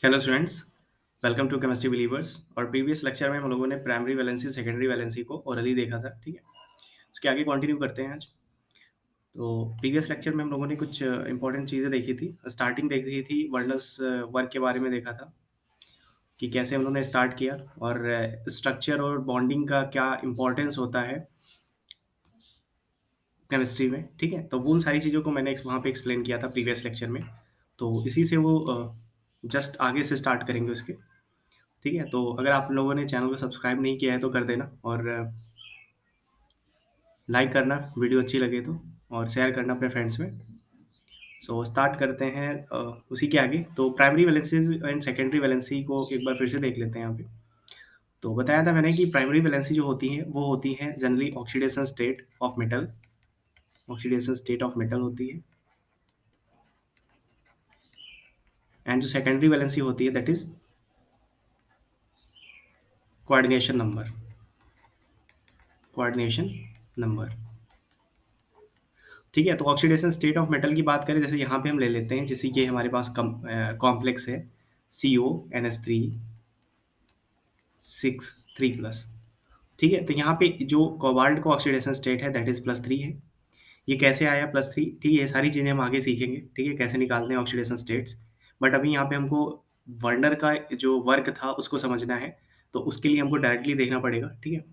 Hello students, welcome to chemistry believers. और previous lecture में हम लोगों ने प्राइमरी वैलेंसी सेकेंडरी वैलेंसी को ओरली देखा था। ठीक है, उसके आगे कंटिन्यू करते हैं आज। तो प्रीवियस लेक्चर में हम लोगों ने कुछ इंपॉर्टेंट चीज़ें देखी थी। स्टार्टिंग देखी थी, वर्नर्स वर्क के बारे में देखा था कि कैसे उन्होंने स्टार्ट किया और स्ट्रक्चर और बॉन्डिंग का क्या इंपॉर्टेंस होता है केमिस्ट्री में। ठीक है, तो वो उन सारी चीज़ों को मैंने वहाँ पे एक्सप्लेन किया था प्रीवियस लेक्चर में। तो इसी से वो जस्ट आगे से स्टार्ट करेंगे उसके। ठीक है, तो अगर आप लोगों ने चैनल को सब्सक्राइब नहीं किया है तो कर देना, और लाइक करना वीडियो अच्छी लगे तो, और शेयर करना अपने फ्रेंड्स में। सो स्टार्ट करते हैं उसी के आगे। तो primary valencies and secondary valency को एक बार फिर से देख लेते हैं यहाँ पे। तो बताया था मैंने कि प्राइमरी वैलेंसी जो होती है वो होती है generally oxidation state of metal. Oxidation state of metal होती है। एंड जो सेकेंडरी वैलेंसी होती है that is coordination number. Coordination number. ठीक है, तो ऑक्सीडेशन स्टेट ऑफ मेटल की बात करें, जैसे यहाँ पे हम ले लेते हैं, जैसे कि हमारे पास कॉम्प्लेक्स है CO NH3 6 3+। ठीक है, तो यहाँ पे जो कोबाल्ट का ऑक्सीडेशन स्टेट है दैट इज +3 है। ये कैसे आया +3? ठीक है, ये सारी चीज़ें हम आगे सीखेंगे। ठीक है, कैसे निकालते हैं ऑक्सीडेशन स्टेट्स। बट अभी यहाँ पे हमको वर्नर का जो वर्क था उसको समझना है, तो उसके लिए हमको डायरेक्टली देखना पड़ेगा। ठीक है,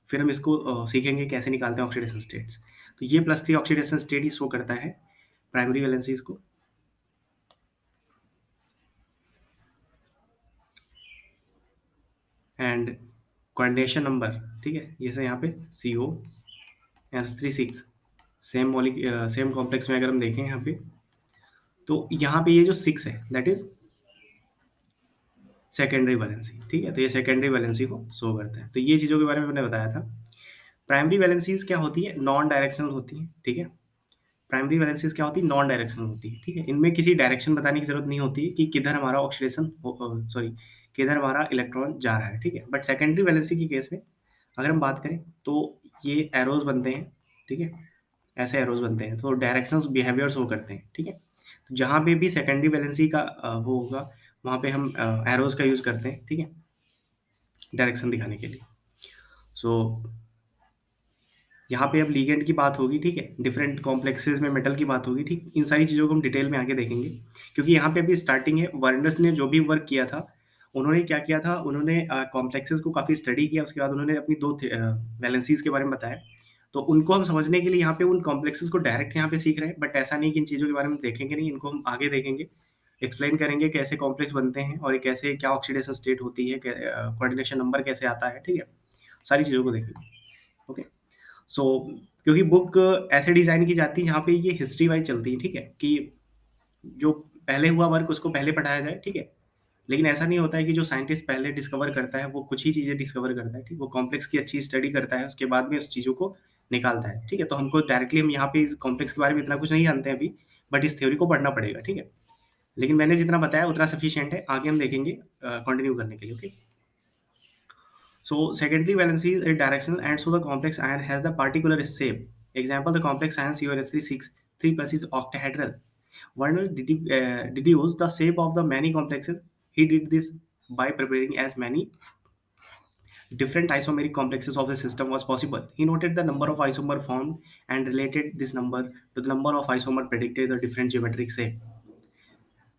फिर हम इसको सीखेंगे कैसे निकालते हैं ऑक्सीडेशन स्टेट्स। तो ये +3 ऑक्सीडेशन स्टेट ही शो करता है प्राइमरी वैलेंसीज को। एंड कोऑर्डिनेशन नंबर, ठीक है, जैसे यहाँ पे CO NH3 6 सेम कॉम्प्लेक्स में अगर हम देखें यहाँ पे, तो यहाँ पे ये जो 6 है दैट इज सेकेंडरी वैलेंसी। ठीक है, तो ये सेकेंडरी वैलेंसी को शो करता है। तो ये चीज़ों के बारे में मैंने बताया था। प्राइमरी वैलेंसीज क्या होती है? नॉन डायरेक्शनल होती है। ठीक है, प्राइमरी वैलेंसीज क्या होती है? नॉन डायरेक्शनल होती है। ठीक है, इनमें किसी डायरेक्शन बताने की जरूरत नहीं होती है कि किधर हमारा ऑक्सीडेशन, सॉरी, किधर हमारा इलेक्ट्रॉन जा रहा है। ठीक है, बट सेकेंडरी वैलेंसी की केस में अगर हम बात करें तो ये एरोज बनते हैं। ठीक है, ऐसे एरोज बनते हैं, तो डायरेक्शंस बिहेवियर्स वो करते हैं। ठीक है, तो जहाँ पे भी सेकेंडरी वैलेंसी का वो होगा, वहाँ पे हम एरोज का यूज़ करते हैं। ठीक है, डायरेक्शन दिखाने के लिए। सो यहाँ पे अब लीगेंड की बात होगी। ठीक है, डिफरेंट कॉम्प्लेक्सेस में मेटल की बात होगी। ठीक, इन सारी चीज़ों को हम डिटेल में आगे देखेंगे, क्योंकि यहाँ पे अभी स्टार्टिंग है। वर्नर्स ने जो भी वर्क किया था, उन्होंने क्या किया था, उन्होंने कॉम्प्लेक्सेस को काफ़ी स्टडी किया। उसके बाद उन्होंने अपनी दो वैलेंसीज के बारे में बताया। तो उनको हम समझने के लिए यहाँ पे उन कॉम्प्लेक्सेस को डायरेक्ट यहाँ पे सीख रहे हैं, बट ऐसा नहीं कि इन चीज़ों के बारे में देखेंगे नहीं, इनको हम आगे देखेंगे, एक्सप्लेन करेंगे कैसे कॉम्प्लेक्स बनते हैं और ये कैसे, क्या ऑक्सीडेशन स्टेट होती है, कोऑर्डिनेशन नंबर कैसे आता है। ठीक है, सारी चीज़ों को देखेंगे। ओके, सो क्योंकि बुक ऐसे डिज़ाइन की जाती है जहाँ पे ये हिस्ट्री वाइज चलती है। ठीक है, कि जो पहले हुआ वर्क उसको पहले पढ़ाया जाए। ठीक है, लेकिन ऐसा नहीं होता है कि जो साइंटिस्ट पहले डिस्कवर करता है वो कुछ ही चीज़ें डिस्कवर करता है। ठीक, वो कॉम्प्लेक्स की अच्छी स्टडी करता है, उसके बाद में उस चीज़ों को निकालता है। ठीक है, तो हमको डायरेक्टली हम यहाँ पे इस कॉम्प्लेक्स के बारे में इतना कुछ नहीं जानते हैं अभी, बट इस थ्योरी को पढ़ना पड़ेगा। ठीक है, लेकिन मैंने जितना बताया उतना सफिशिएंट है, आगे हम देखेंगे कंटिन्यू करने के लिए। Okay, so secondary valency is directional, and so the complex ion has the particular shape. Example: the complex ion CONH3 3+ is octahedral. Werner deduced the shape of the many complexes. He did this by preparing as many different isomeric complexes of the system was possible. He noted the number of isomer formed and related this number to the number of isomer predicted the different geometric shape.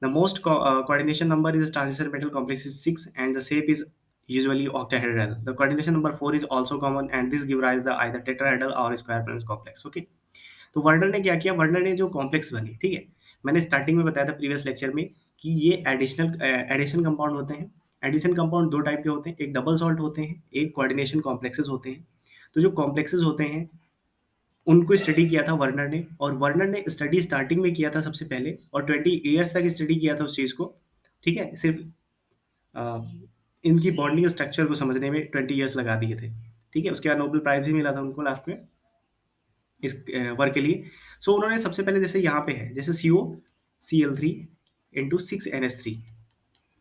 The most coordination number is transition metal complex is 6, and the shape is usually octahedral. The coordination number 4 is also common, and this gives rise the either tetrahedral or square planar complex. Okay, तो Werner ने क्या किया? Werner ने जो complex बनी, ठीक है, मैंने स्टार्टिंग में बताया था प्रीवियस लेक्चर में कि ये एडिशन कंपाउंड होते हैं। एडिशन कंपाउंड दो टाइप के होते हैं, एक डबल सॉल्ट होते हैं, एक कोऑर्डिनेशन कॉम्प्लेक्सेस होते हैं। तो जो कॉम्प्लेक्सेस होते हैं उनको स्टडी किया था वर्नर ने, और वर्नर ने स्टडी स्टार्टिंग में किया था सबसे पहले, और 20 ईयर्स तक स्टडी किया था उस चीज़ को। ठीक है, सिर्फ अ, इनकी बॉन्डिंग स्ट्रक्चर को समझने में 20 ईयर्स लगा दिए थे। ठीक है, उसके बाद नोबेल प्राइज़ भी मिला था उनको लास्ट में इस वर्क के लिए। सो उन्होंने सबसे पहले, जैसे यहाँ पे है, जैसे COCl3 × 6NH3।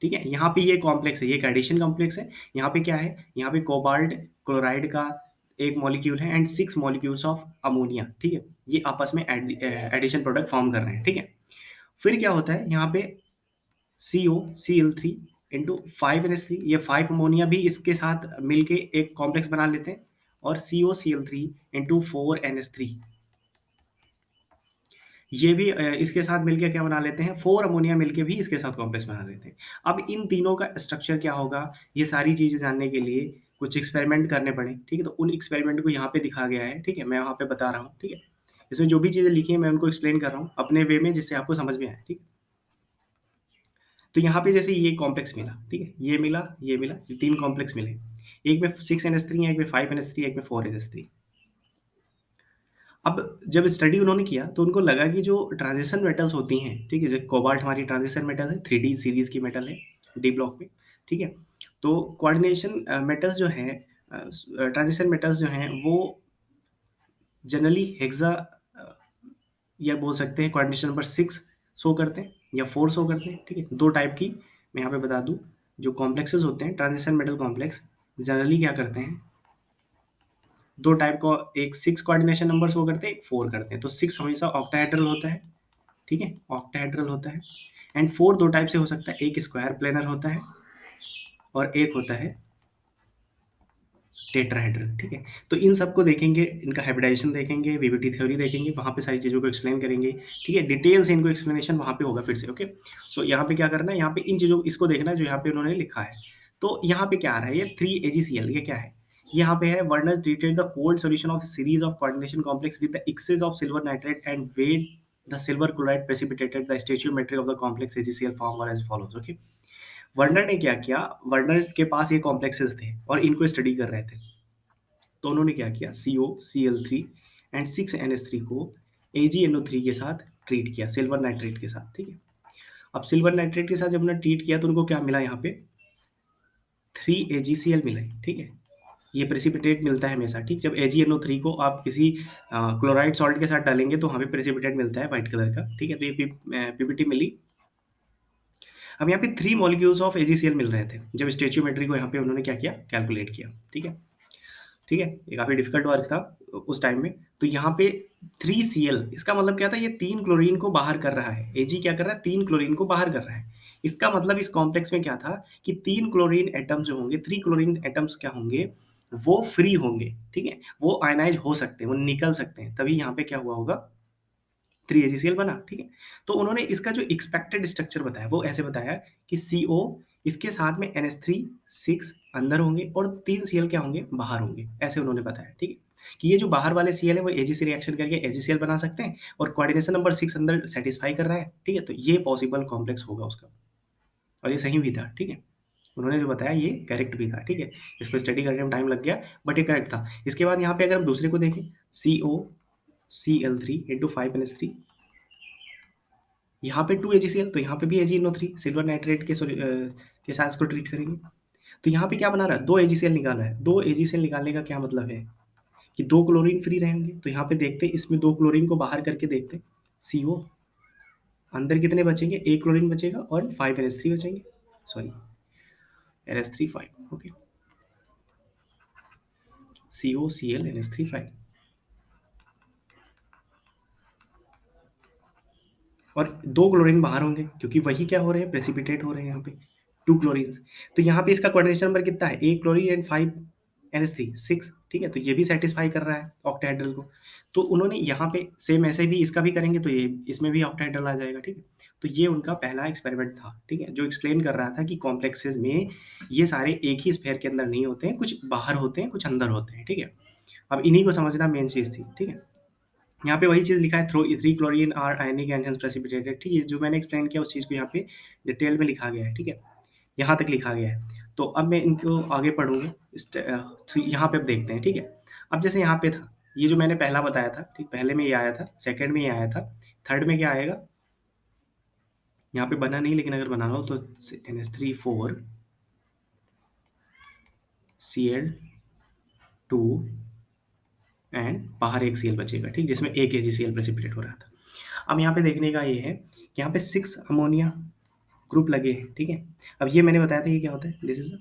ठीक है, यहाँ पे ये कॉम्प्लेक्स है, ये एक एडिशन कॉम्प्लेक्स है। यहाँ पे क्या है? यहाँ पे कोबाल्ट क्लोराइड का एक मॉलिक्यूल है एंड 6 मॉलिक्यूल्स ऑफ अमोनिया। ठीक है, ये आपस में एडिशन प्रोडक्ट फॉर्म कर रहे हैं। ठीक है, फिर क्या होता है यहाँ पे COCl3 इंटू 5NH3, ये 5 अमोनिया भी इसके साथ मिलके एक कॉम्प्लेक्स बना लेते हैं, और COCl3 इंटू 4NH3, ये भी इसके साथ मिलके क्या बना लेते हैं, 4 अमोनिया मिलके भी इसके साथ कॉम्प्लेक्स बना लेते हैं। अब इन तीनों का स्ट्रक्चर क्या होगा, ये सारी चीज़ें जानने के लिए कुछ एक्सपेरिमेंट करने पड़े, ठीक है? तो उन एक्सपेरिमेंट को यहाँ पे दिखा गया है, ठीक है? मैं वहाँ पे बता रहा हूँ, ठीक है? इसमें जो भी चीज़ें लिखी हैं मैं उनको एक्सप्लेन कर रहा हूँ अपने वे में, जिससे आपको समझ में आए, ठीक है? तो यहाँ पे जैसे ये कॉम्प्लेक्स मिला, ठीक है? ये मिला, ये 3 कॉम्प्लेक्स मिले। एक में 6NH3 है, एक में 5NH3 है, एक में 4NH3। अब जब स्टडी उन्होंने किया तो उनको लगा कि जो ट्रांजिशन मेटल्स होती हैं, ठीक है? जैसे कोबाल्ट हमारी ट्रांजिशन मेटल है, 3D सीरीज़ की मेटल है, डी ब्लॉक में, ठीक है? तो कोऑर्डिनेशन मेटल्स जो हैं, ट्रांजिशन मेटल्स जो हैं वो जनरली हेक्सा, अ, या बोल सकते हैं कोऑर्डिनेशन नंबर 6 शो करते हैं या 4 शो करते हैं, ठीक है? 2 टाइप की मैं यहाँ पे बता दूँ, जो कॉम्प्लेक्सेस होते हैं ट्रांजिशन मेटल कॉम्प्लेक्स, जनरली क्या करते हैं, 2 टाइप को, एक 6 कोऑर्डिनेशन नंबर शो करते हैं, एक 4 करते हैं। तो 6 हमेशा ऑक्टाहेड्रल होता है, ठीक है? ऑक्टाहेड्रल होता है। एंड 4 2 टाइप से हो सकता है, एक स्क्वायर प्लेनर होता है और एक होता है टेट्राहेड्रल, ठीक है? तो इन सबको देखेंगे, इनका हाइब्रिडाइजेशन देखेंगे, वीवीटी थ्योरी देखेंगे, वहाँ पे सारी चीज़ों को एक्सप्लेन करेंगे, ठीक है? डिटेल से इनको एक्सप्लेनेशन वहाँ पे होगा फिर से, ओके? सो यहाँ पे क्या करना है, यहाँ पे इन चीज़ों इसको देखना है जो यहाँ पे उन्होंने लिखा है। तो यहाँ पे क्या आ रहा है, ये 3AgCl, ये क्या है? यहाँ पे है, Werner treated the cold solution of series of coordination complex with the excess of silver nitrate and weight the silver chloride precipitated the stoichiometry of the complex AgCl form as follows, okay? Werner ने क्या किया, Werner के पास ये complexes थे और इनको study कर रहे थे। तो उन्होंने क्या किया, COCl3 एंड 6NH3 को AgNO3 के साथ ट्रीट किया, सिल्वर नाइट्रेट के साथ, ठीक है? अब सिल्वर नाइट्रेट के साथ जब उन्होंने ट्रीट किया तो उनको क्या मिला, यहाँ पे 3AgCl मिला है, ठीक है? ये प्रेसिपिटेट मिलता है हमेशा, ठीक? जब AgNO3 को आप किसी क्लोराइड सॉल्ट के साथ डालेंगे तो हमें प्रेसिपिटेट मिलता है व्हाइट कलर का, ठीक है? तो ये पीपीटी मिली। अब यहाँ पे 3 मॉलिक्यूल्स ऑफ AgCl मिल रहे थे जब स्टोइचियोमेट्री को यहाँ पे उन्होंने क्या किया, कैलकुलेट किया, ठीक है? ठीक है? ये काफ़ी डिफ़िकल्ट वर्क था उस टाइम में। तो यहाँ पे 3Cl, इसका मतलब क्या था, ये 3 क्लोरीन को बाहर कर रहा है। Ag क्या कर रहा है, 3 क्लोरीन को बाहर कर रहा है। इसका मतलब इस कॉम्प्लेक्स में क्या था कि 3 क्लोरीन एटम्स जो होंगे, 3 क्लोरीन एटम्स क्या होंगे, वो फ्री होंगे, ठीक है? वो आयनाइज़ हो सकते हैं, वो निकल सकते हैं, तभी यहाँ पे क्या हुआ होगा, 3AgCl बना, ठीक है? तो उन्होंने इसका जो एक्सपेक्टेड स्ट्रक्चर बताया, वो ऐसे बताया कि CO, इसके साथ में NH3 6 अंदर होंगे और 3 Cl क्या होंगे, बाहर होंगे, ऐसे उन्होंने बताया, ठीक है? कि ये जो बाहर वाले Cl है वो Ag से रिएक्शन करके AgCl बना सकते हैं और कोऑर्डिनेशन नंबर 6 अंदर सैटिस्फाई कर रहा है, ठीक है? तो ये पॉसिबल कॉम्प्लेक्स होगा उसका, और ये सही भी था, ठीक है? उन्होंने जो बताया ये करेक्ट भी था, ठीक है? इसको स्टडी करने में टाइम लग गया, बट ये करेक्ट था। इसके बाद यहाँ पे अगर हम दूसरे को देखें, COCl3 इंटू 5NH3, यहाँ पे 2AgCl, तो यहाँ पे भी AgNO3 सिल्वर नाइट्रेट के साथ इसको ट्रीट करेंगे। तो यहाँ पे क्या बना रहा है, 2 AgCl निकाल रहा है। 2 AgCl निकालने का क्या मतलब है कि 2 क्लोरीन फ्री रहेंगे। तो यहाँ पे देखते हैं, इसमें 2 क्लोरीन को बाहर करके देखते हैं, CO अंदर कितने बचेंगे, 1 क्लोरीन बचेगा और 5 NH3 बचेंगे, sorry NH3 5, okay, COCl NH3 5, और 2 क्लोरीन बाहर होंगे क्योंकि वही क्या हो रहे हैं, प्रेसिपिटेट हो रहे हैं यहाँ पे 2 क्लोरीन्स। तो यहाँ पे इसका कोऑर्डिनेशन नंबर कितना है, 1 क्लोरीन एंड 5 NH3 6, ठीक है? तो ये भी सैटिस्फाई कर रहा है ऑक्टाहेड्रल को। तो उन्होंने यहाँ पे सेम ऐसे भी इसका भी करेंगे तो ये इसमें भी ऑक्टाहेड्रल आ जाएगा, ठीक है? तो ये उनका पहला एक्सपेरिमेंट था, ठीक है? जो एक्सप्लेन कर रहा था कि कॉम्प्लेक्सेस में ये सारे एक ही स्फीयर के अंदर नहीं होते हैं, कुछ बाहर होते हैं, कुछ अंदर होते हैं, ठीक है? अब इन्हीं को समझना मेन चीज़ थी, ठीक है? यहाँ पे वही चीज़ लिखा है, through 3 chlorine are ionic and hence precipitated, ठीक है? जो मैंने एक्सप्लेन किया उस चीज़ को यहाँ पे डिटेल में लिखा गया है, ठीक है? यहाँ तक लिखा गया है। तो अब मैं इनको आगे पढ़ूँगा, तो यहाँ पे अब देखते हैं, ठीक है? अब जैसे यहाँ पे था, ये जो मैंने पहला बताया था, ठीक? पहले में ये आया था, सेकंड में ये आया था, थर्ड में क्या आएगा? यहाँ पे बना नहीं, लेकिन अगर बनाना हो तो NH3 4 Cl2 एंड बाहर एक Cl बचेगा, ठीक? जिसमें एक AgCl प्रेसिपिटेट हो रहा था। अब यहाँ पे देखने का ये है कि यहाँ पे 6 अमोनिया ग्रुप लगे हैं, ठीक है? अब ये मैंने बताया था ये क्या होता है, दिस इज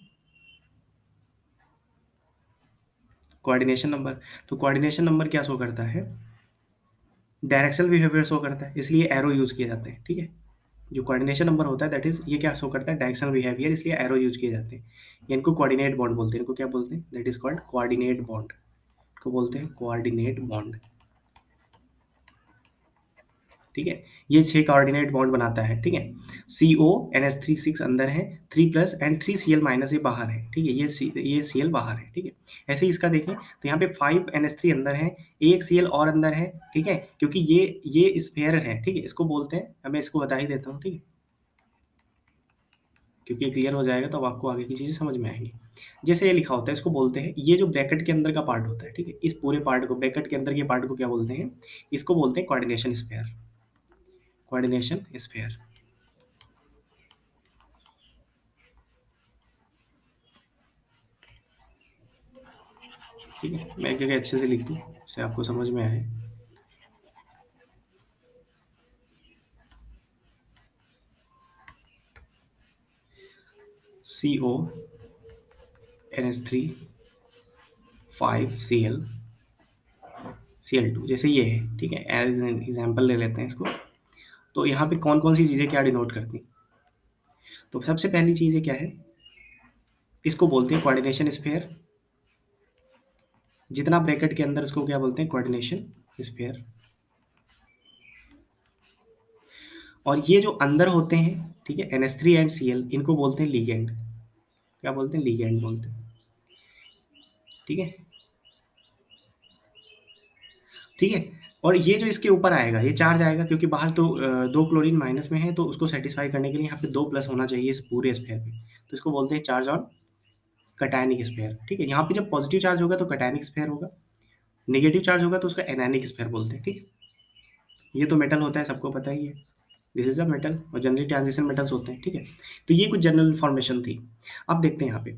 कोऑर्डिनेशन नंबर। तो कोऑर्डिनेशन नंबर क्या शो करता है, डायरेक्शनल बिहेवियर शो करता है, इसलिए एरो यूज किए जाते हैं, ठीक है? जो कोऑर्डिनेशन नंबर होता है दैट इज़ ये क्या शो करता है डायरेक्शनल बिहेवियर, इसलिए एरो यूज़ किए जाते हैं। ये इनको कोऑर्डिनेट बॉन्ड बोलते हैं, इनको क्या बोलते हैं? That is called coordinate bond, को बोलते हैं कोऑर्डिनेट बॉन्ड। ठीक है, ये 6 कोऑर्डिनेट बॉन्ड बनाता है। ठीक है, CONH3 6 अंदर है, 3 प्लस एंड 3 Cl माइनस ये बाहर है। ठीक है, ये Cl बाहर है। ठीक है, ऐसे ही इसका देखें तो यहाँ पे 5 NH3 अंदर है, एक Cl और अंदर है। ठीक है, क्योंकि ये स्फेयर है। ठीक है, इसको बोलते हैं, अब मैं इसको बता ही देता हूँ। ठीक है, क्योंकि क्लियर हो जाएगा तो अब आपको आगे की चीज़ें समझ में आएंगी। जैसे ये लिखा होता है, इसको बोलते हैं, ये जो ब्रैकेट के अंदर का पार्ट होता है। ठीक है, इस पूरे पार्ट को, ब्रैकेट के अंदर के पार्ट को क्या बोलते हैं? इसको बोलते हैं कोऑर्डिनेशन स्फेयर। Coordination sphere. ठीक है, मैं एक जगह अच्छे से लिख दूँ जिससे आपको समझ में आए। CONH3 5 Cl2 जैसे ये है। ठीक है, एज एन एग्जाम्पल ले लेते हैं इसको। तो यहाँ पे कौन कौन सी चीज़ें क्या डिनोट करती हैं? तो सबसे पहली चीज़ है क्या है? इसको बोलते हैं कोऑर्डिनेशन स्फेयर। जितना ब्रैकेट के अंदर उसको क्या बोलते हैं? Coordination sphere. और ये जो अंदर होते हैं, ठीक है, NH3 एंड Cl, इनको बोलते हैं लिगेंड। क्या बोलते हैं? लिगेंड बोलते हैं। ठीक है, ठीक है। और ये जो इसके ऊपर आएगा, ये चार्ज आएगा, क्योंकि बाहर तो 2 क्लोरीन माइनस में है, तो उसको सेटिस्फाई करने के लिए यहाँ पे 2 प्लस होना चाहिए इस पूरे स्फेयर पे। तो इसको बोलते हैं चार्ज ऑन कटायनिक स्फेयर। ठीक है, यहाँ पे जब पॉजिटिव चार्ज होगा तो कटायनिक स्फेयर होगा, नेगेटिव चार्ज होगा तो उसका एनायनिक स्फेयर बोलते हैं। ठीक है, ये तो मेटल होता है, सबको पता ही है। दिस इज अ मेटल, और जनरली ट्रांजिशन मेटल्स होते हैं। ठीक है, तो ये कुछ जनरल इन्फॉर्मेशन थी। अब देखते हैं यहाँ पे,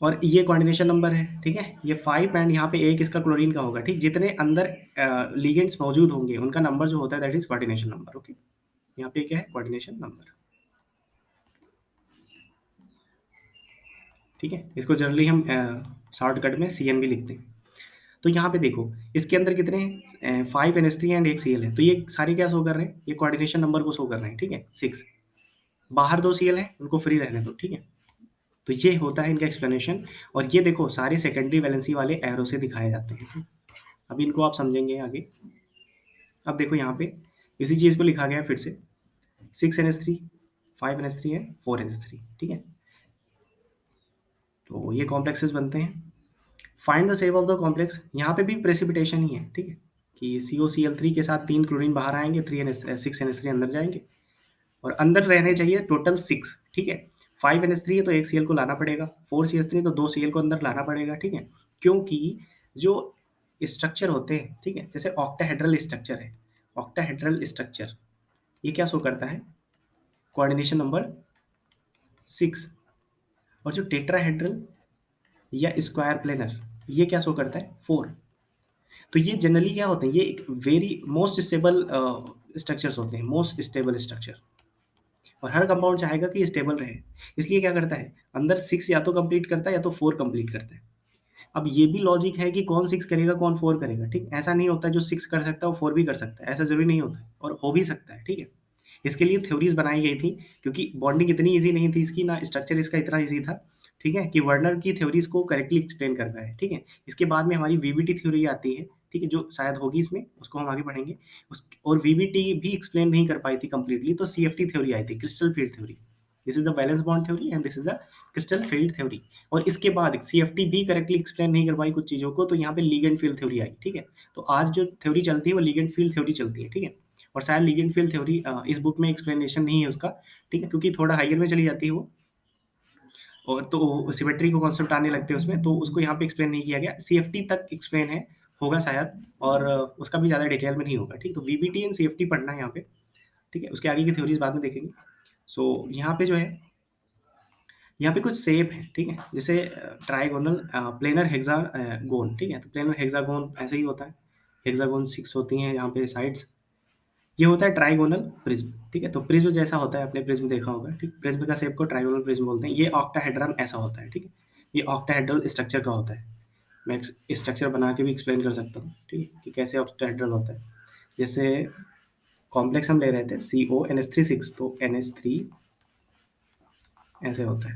और ये कोऑर्डिनेशन नंबर है। ठीक है, ये 5 एंड यहाँ पे एक इसका क्लोरीन का होगा। ठीक, जितने अंदर लिगेंड्स मौजूद होंगे उनका नंबर जो होता है that is coordination number. Okay, यहाँ पे क्या है? Coordination number. ठीक है, इसको जनरली हम शॉर्टकट में CN भी लिखते हैं। तो यहाँ पे देखो, इसके अंदर कितने हैं? 5 NH3 एंड एक Cl है, तो ये सारे क्या शो कर रहे हैं? ये कोऑर्डिनेशन नंबर को शो कर रहे हैं। ठीक है, 6। बाहर 2 Cl है, उनको फ्री रहने दो। ठीक है, तो ये होता है इनका एक्सप्लेनेशन। और ये देखो, सारे सेकेंडरी वैलेंसी वाले एरो से दिखाए जाते हैं। अभी इनको आप समझेंगे आगे। अब देखो यहाँ पे इसी चीज़ को लिखा गया है फिर से, 6 NH3, 5 NH3 है, 4 NH3। ठीक है, तो ये कॉम्प्लेक्सेस बनते हैं। Find the shape of the complex, यहाँ पे भी प्रेसिपिटेशन ही है। ठीक है, कि COCl3 के साथ 3 क्लोरीन बाहर आएंगे, 6 NH3 अंदर जाएंगे, और अंदर रहने चाहिए टोटल 6। ठीक है, 5 NH3 है तो एक Cl को लाना पड़ेगा, 4 CH3 तो 2 Cl को अंदर लाना पड़ेगा। ठीक है, क्योंकि जो स्ट्रक्चर होते हैं, ठीक है, जैसे ऑक्टाहेड्रल स्ट्रक्चर है, ऑक्टाहेड्रल स्ट्रक्चर ये क्या शो करता है? Coordination number 6। और जो टेट्राहेड्रल या स्क्वायर प्लेनर, ये क्या शो करता है? 4। तो ये जनरली क्या होते हैं? ये एक वेरी मोस्ट स्टेबल स्ट्रक्चर्स होते हैं, मोस्ट स्टेबल स्ट्रक्चर। और हर कंपाउंड चाहेगा कि ये स्टेबल रहे, इसलिए क्या करता है? अंदर 6 या तो कंप्लीट करता है या तो 4 कंप्लीट करता है। अब ये भी लॉजिक है कि कौन 6 करेगा, कौन 4 करेगा। ठीक, ऐसा नहीं होता है जो 6 कर सकता है वो 4 भी कर सकता है, ऐसा ज़रूरी नहीं होता है, और हो भी सकता है। ठीक है, इसके लिए थ्योरीज़ बनाई गई थी, क्योंकि बॉन्डिंग इतनी ईज़ी नहीं थी इसकी, ना स्ट्रक्चर इसका इतना ईज़ी था। ठीक है, कि वर्नर की थ्योरीज़ को करेक्टली एक्सप्लेन कर पाए। ठीक है, इसके बाद में हमारी VBT थ्योरी आती है। ठीक है, जो शायद होगी इसमें, उसको हम आगे पढ़ेंगे। और VBT भी एक्सप्लेन नहीं कर पाई थी कंप्लीटली, तो CFT थ्योरी आई थी, crystal field theory. This is the valence bond theory and this is the crystal field theory. और इसके बाद CFT भी करेक्टली एक्सप्लेन नहीं कर पाई कुछ चीज़ों को, तो यहाँ पे लिगेंड फील्ड थ्योरी आई। ठीक है, तो आज जो थ्योरी चलती है वो लिगेंड फील्ड थ्योरी चलती है। ठीक है, और शायद लिगेंड फील्ड थ्योरी इस बुक में एक्सप्लेनेशन नहीं है उसका। ठीक है, क्योंकि थोड़ा हाइयर में चली जाती है वो, और तो सिमेट्री को कॉन्सेप्ट आने लगते हैं उसमें, तो उसको यहाँ पे एक्सप्लेन नहीं किया गया। CFT तक एक्सप्लेन है, होगा शायद, और उसका भी ज़्यादा डिटेल में नहीं होगा। ठीक, तो VBT एंड CFT पढ़ना है यहाँ पे। ठीक है, उसके आगे की थ्योरीज बाद में देखेंगे। सो यहाँ पे जो है, यहाँ पे कुछ शेप है। ठीक है, जैसे ट्राइगोनल, प्लेनर हेक्सागोन। ठीक है, तो प्लेनर हेक्सागोन ऐसे ही होता है, हेक्सागोन 6 होती हैं यहाँ पे साइड्स। ये होता है ट्राइगोनल प्रिज्म। ठीक है, तो प्रिज्म जैसा होता है, आपने प्रिज्म देखा होगा। ठीक, प्रिज्म का शेप को ट्राइगोनल प्रिज्म बोलते हैं। ये ऑक्टाहेड्रन ऐसा होता है। ठीक है, ये ऑक्टाहेड्रल स्ट्रक्चर का होता है। मैं स्ट्रक्चर बना के भी एक्सप्लेन कर सकता हूँ। ठीक है, कि कैसे ऑक्टाहेड्रल होता है। जैसे कॉम्प्लेक्स हम ले रहे थे CONH3 6, तो NH3 ऐसे होता है,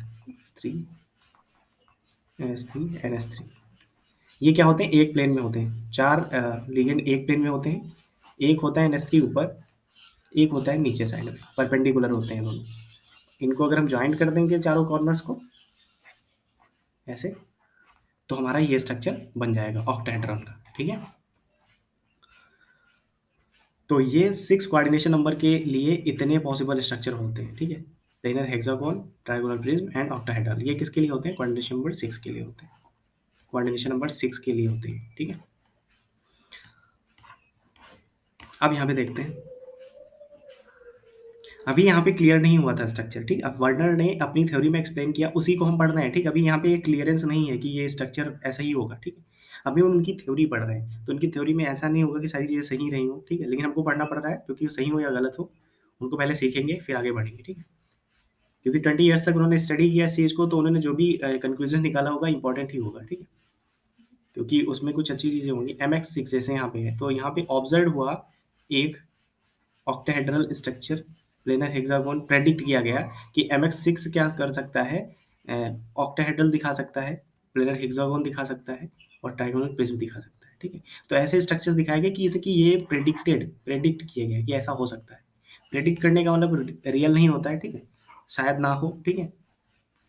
NH3 ये क्या होते हैं, एक प्लेन में होते हैं, 4 लिगेंड एक प्लेन में होते हैं, एक होता है NH3 ऊपर, एक होता है नीचे साइड में, परपेंडिकुलर होते हैं दोनों। इनको अगर हम ज्वाइंट कर देंगे चारों कॉर्नर्स को ऐसे, तो हमारा ये स्ट्रक्चर बन जाएगा ऑक्टाहेड्रॉन का, ठीक है। तो ये 6 कोऑर्डिनेशन नंबर के लिए इतने पॉसिबल स्ट्रक्चर होते हैं, ठीक है। Planar hexagon, triangular prism and octahedral, ये किसके लिए होते हैं, कोऑर्डिनेशन नंबर 6 के लिए होते हैं, कोऑर्डिनेशन नंबर 6 के लिए होते हैं, ठीक है। अब यहाँ पे देखते हैं, अभी यहाँ पे क्लियर नहीं हुआ था स्ट्रक्चर, ठीक। अब वर्नर ने अपनी थ्योरी में एक्सप्लेन किया, उसी को हम पढ़ रहे हैं, ठीक। अभी यहाँ पे क्लियरेंस नहीं है कि ये स्ट्रक्चर ऐसा ही होगा, ठीक है। अभी हम उनकी थ्योरी पढ़ रहे हैं, तो उनकी थ्योरी में ऐसा नहीं होगा कि सारी चीज़ें सही रही हों, ठीक है, लेकिन हमको पढ़ना पड़ रहा है, क्योंकि वो सही हो या गलत हो, उनको पहले सीखेंगे फिर आगे बढ़ेंगे, ठीक है। क्योंकि 20 ईयर्स तक उन्होंने स्टडी किया इस चीज़ को, तो उन्होंने जो भी कंक्लूजन निकाला होगा इंपॉर्टेंट ही होगा, ठीक है। क्योंकि उसमें कुछ अच्छी चीज़ें होंगी। MX6 जैसे यहाँ पे है, तो यहाँ पे ऑब्जर्व हुआ एक octahedral structure, planar hexagon predict किया गया कि MX6 क्या कर सकता है, ऑक्टाहेड्रल दिखा सकता है, प्लेनर हेक्सागोन दिखा सकता है और ट्रायंगुलर प्रिज्म दिखा सकता है, ठीक है। तो ऐसे स्ट्रक्चर्स दिखाए गए कि इसकी ये प्रेडिक्ट किया गया कि ऐसा हो सकता है। प्रेडिक्ट करने का मतलब रियल नहीं होता है, ठीक है, शायद ना हो, ठीक है।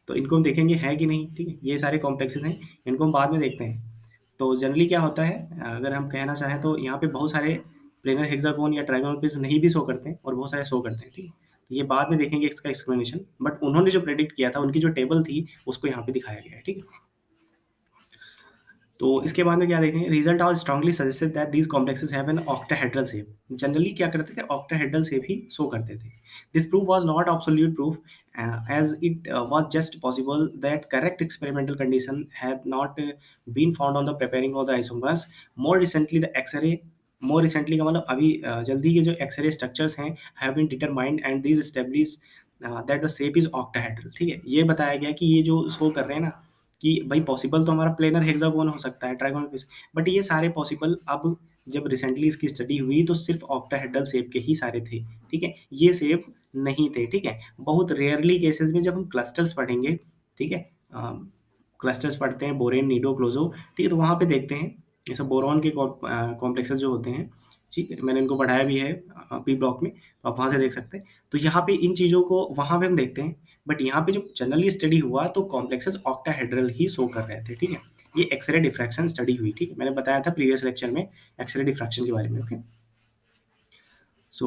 तो इनको हम देखेंगे है कि नहीं, ठीक है। ये सारे कॉम्प्लेक्सेस हैं, इनको हम बाद में देखते हैं। तो जनरली क्या होता है, अगर हम कहना चाहें तो यहाँ पे बहुत सारे प्लेनर हेक्सागोन या ट्रायंगुलर प्रिज्म नहीं भी शो करते हैं और बहुत सारे शो करते हैं, ठीक है। तो ये बाद में देखेंगे इसका एक्सप्लेनेशन, बट उन्होंने जो प्रेडिक्ट किया था, उनकी जो टेबल थी, उसको यहाँ पे दिखाया गया है, ठीक है। तो इसके बाद में क्या देखेंगे, result are strongly suggested that these complexes have an octahedral shape. Generally क्या करते थे, ऑक्टाहेड्रल शेप ही शो करते थे। This proof was not absolute proof, as it was just possible that correct experimental condition have not been found on the preparing of the isomers. More recently the X-ray, more recently का मतलब अभी जल्दी के जो x ray structures हैं have been determined and these establish that the shape is octahedral, ठीक है। ये बताया गया कि ये जो शो कर रहे हैं ना, कि भाई पॉसिबल तो हमारा प्लेनर हेक्सागोन हो सकता है, ट्राइगोनल प्रिज्म, बट ये सारे पॉसिबल अब जब रिसेंटली इसकी स्टडी हुई तो सिर्फ ऑक्टाहेड्रल शेप के ही सारे थे, ठीक है। ये शेप नहीं थे, ठीक है। बहुत रेयरली केसेस में जब हम क्लस्टर्स पढ़ेंगे, ठीक है, क्लस्टर्स पढ़ते हैं, बोरेन, नीडो, क्लोजो, ठीक है, तो वहाँ पे देखते हैं ये सब बोरॉन के कॉम्प्लेक्सेस जो होते हैं, ठीक है, मैंने इनको पढ़ाया भी है पी ब्लॉक में, तो आप वहाँ से देख सकते हैं। तो यहाँ पे इन चीज़ों को वहाँ पे हम देखते हैं, बट यहाँ पे जो जनरली स्टडी हुआ तो कॉम्प्लेक्सेस ऑक्टाहेड्रल ही शो कर रहे थे, ठीक है। ये एक्सरे डिफ्रैक्शन स्टडी हुई, ठीक है, मैंने बताया था प्रीवियस लेक्चर में एक्सरे डिफ्रैक्शन के बारे में, okay. So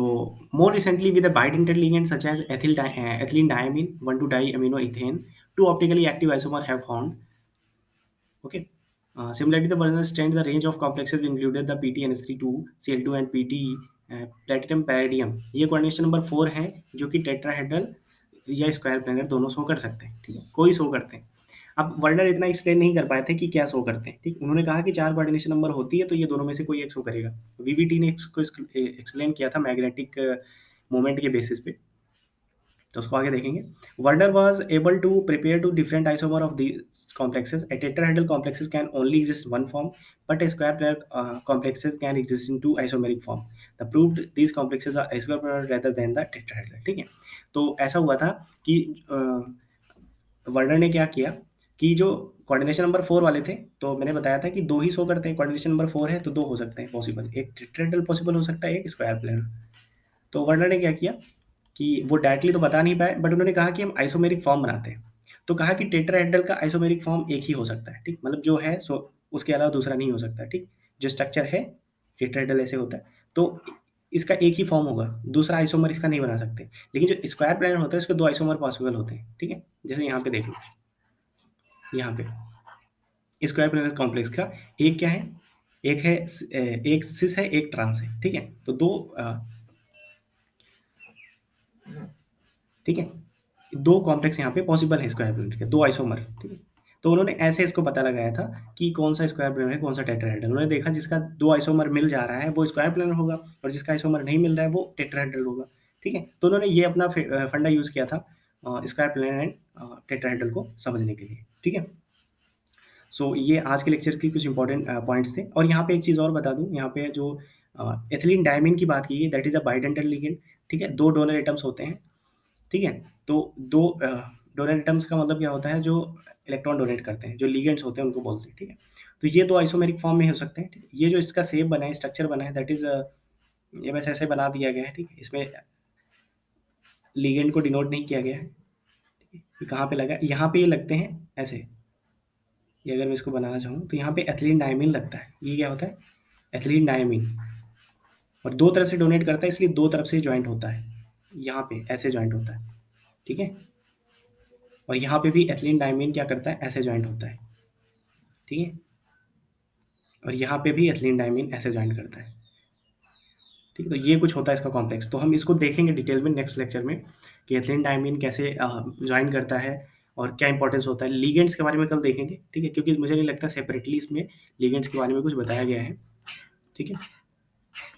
more recently with a bidentate ligand such as ethylene diamine 1,2-diaminoethane, two optically active isomer have found. Okay. Similarly, the version extend the range of complexes included the PTNS32, Cl2 and PT platinum palladium. ये coordination number 4 है जो कि tetrahedral या square planar दोनों show कर सकते हैं, ठीक है, कोई शो करते हैं। अब वर्नर इतना एक्सप्लेन नहीं कर पाए थे कि क्या शो करते हैं, ठीक। उन्होंने कहा कि 4 कोऑर्डिनेशन नंबर होती है तो ये दोनों में से कोई एक शो करेगा। वीवीटी ने इसको एक्सप्लेन किया था मैग्नेटिक मोमेंट के बेसिस पे, तो उसको आगे देखेंगे। Werner was able to prepare two different isomer of these complexes. A tetrahedral complexes can only exist one form, but a square planar complexes can exist in two isomeric form. The proved these complexes are square planar rather than the tetrahedral, ठीक है। तो ऐसा हुआ था कि Werner ने क्या किया कि जो कोऑर्डिनेशन नंबर 4 वाले थे, तो मैंने बताया था कि 2 ही शो करते हैं, कोऑर्डिनेशन नंबर 4 है तो 2 हो सकते हैं पॉसिबल, एक टेट्राहेड्रल पॉसिबल हो सकता है, एक स्क्वायर प्लेनर। तो वर्नर ने क्या किया कि वो डायरेक्टली तो बता नहीं पाए, बट उन्होंने कहा कि हम आइसोमेरिक फॉर्म बनाते हैं। तो कहा कि टेट्राहेड्रल का आइसोमेरिक फॉर्म एक ही हो सकता है, ठीक, मतलब जो है सो उसके अलावा दूसरा नहीं हो सकता, ठीक। जो स्ट्रक्चर है टेट्राहेड्रल ऐसे होता है, तो इसका एक ही फॉर्म होगा, दूसरा आइसोमर इसका नहीं बना सकते। लेकिन जो स्क्वायर प्लेनर होता है उसके 2 आइसोमर पॉसिबल होते हैं, ठीक है। जैसे यहाँ पे देख लो, यहाँ पे स्क्वायर प्लेनर कॉम्प्लेक्स का एक क्या है, एक है एक सिस है, एक ट्रांस है, ठीक है। तो दो ठीक है, 2 कॉम्प्लेक्स यहाँ पे पॉसिबल है स्क्वायर प्लेनर के, 2 आइसोमर, ठीक है। तो उन्होंने ऐसे इसको पता लगाया था कि कौन सा स्क्वायर प्लेनर है, कौन सा टेट्राहेड्रल। उन्होंने देखा जिसका 2 आइसोमर मिल जा रहा है वो स्क्वायर प्लेनर होगा और जिसका आइसोमर नहीं मिल रहा है वो टेट्राहेड्रल होगा, ठीक है। तो उन्होंने ये अपना फंडा यूज़ किया था स्क्वायर प्लेनर एंड टेट्राहेड्रल को समझने के लिए, ठीक है। सो ये आज के लेक्चर की कुछ इंपॉर्टेंट पॉइंट्स थे। और यहाँ पे एक चीज़ और बता दूँ, यहाँ पे जो एथिलीन डायमीन की बात की, दैट इज़ अ बाइडेंटल लिगेंड, ठीक है? 2 डोनर एटम्स होते हैं, ठीक है? तो 2 डोनर एटम्स का मतलब क्या होता है, जो इलेक्ट्रॉन डोनेट करते हैं, जो लिगेंड्स होते हैं उनको बोलते हैं, ठीक है? तो ये 2 आइसोमेरिक फॉर्म में हो सकते हैं, ठीक है? ये जो इसका शेप बना है, स्ट्रक्चर बना है, दैट इज़ ये बस ऐसे बना दिया गया है, ठीक है? इसमें लिगेंड को डिनोट नहीं किया गया है, ठीक है? ये कहाँ पे लगा है? यहाँ पे ये लगते हैं ऐसे, ये अगर मैं इसको बनाना चाहूँ तो यहाँ पे एथिलीन डायमीन लगता है। ये क्या होता है? एथिलीन डायमीन, और 2 तरफ से डोनेट करता है, इसलिए 2 तरफ से जॉइंट होता है। यहाँ पे ऐसे जॉइंट होता है, ठीक है? और यहाँ पे भी एथिलीन डायमीन क्या करता है? ऐसे जॉइंट होता है, ठीक है? और यहाँ पे भी एथिलीन डायमीन ऐसे जॉइंट करता है, ठीक है? तो ये कुछ होता है इसका कॉम्प्लेक्स। तो हम इसको देखेंगे डिटेल में नेक्स्ट लेक्चर में कि एथिलीन डायमीन कैसे जॉइन करता है और क्या इंपॉर्टेंस होता है। लिगेंड्स के बारे में कल देखेंगे, ठीक है? क्योंकि मुझे नहीं लगता सेपरेटली इसमें लिगेंड्स के बारे में कुछ बताया गया है, ठीक है?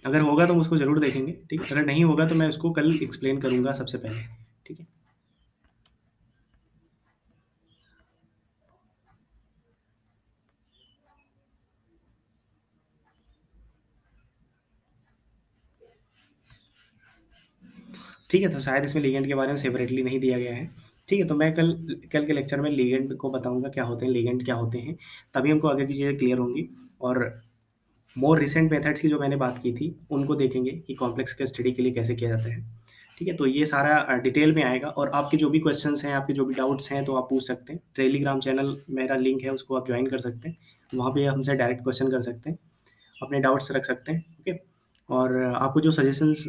अगर होगा तो हम उसको ज़रूर देखेंगे, ठीक है? अगर नहीं होगा तो मैं उसको कल एक्सप्लेन करूँगा सबसे पहले, ठीक है? ठीक है, तो शायद इसमें लिगेंड के बारे में सेपरेटली नहीं दिया गया है। ठीक है, तो मैं कल कल के लेक्चर में लिगेंड को बताऊँगा क्या होते हैं, लिगेंड क्या होते हैं, तभी हमको आगे की चीज़ें क्लियर होंगी। और मोर रिसेंट मेथड्स की जो मैंने बात की थी, उनको देखेंगे कि कॉम्प्लेक्स के स्टडी के लिए कैसे किया जाता है। ठीक है, तो ये सारा डिटेल में आएगा, और आपके जो भी क्वेश्चंस हैं, आपके जो भी डाउट्स हैं, तो आप पूछ सकते हैं। टेलीग्राम चैनल मेरा लिंक है, उसको आप जॉइन कर सकते हैं। वहाँ पे हमसे डायरेक्ट क्वेश्चन कर सकते हैं, अपने डाउट्स रख सकते हैं, ओके? और आपको जो सजेशंस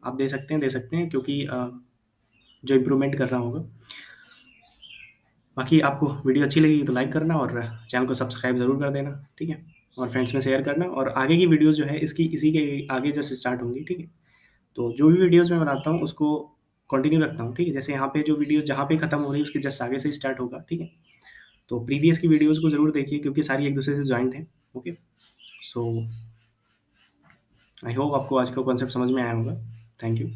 आप दे सकते हैं, क्योंकि जो इम्प्रूवमेंट कर रहा होगा। बाकी आपको वीडियो अच्छी लगी तो लाइक करना, और चैनल को सब्सक्राइब ज़रूर कर देना, ठीक है? और फ्रेंड्स में शेयर करना, और आगे की वीडियोज़ जो है इसकी इसी के आगे जस्ट स्टार्ट होंगी, ठीक है? तो जो भी वीडियोज़ मैं बनाता हूँ उसको कंटिन्यू रखता हूँ, ठीक है? जैसे यहाँ पे जो वीडियो जहाँ पे खत्म हो रही है उसके जस्ट आगे से स्टार्ट होगा, ठीक है? तो प्रीवियस की वीडियोज़ को ज़रूर देखिए, क्योंकि सारी एक-दूसरे से जॉइंट हैं, ओके? सो आई होप आपको आज का कॉन्सेप्ट समझ में आया होगा। Thank you.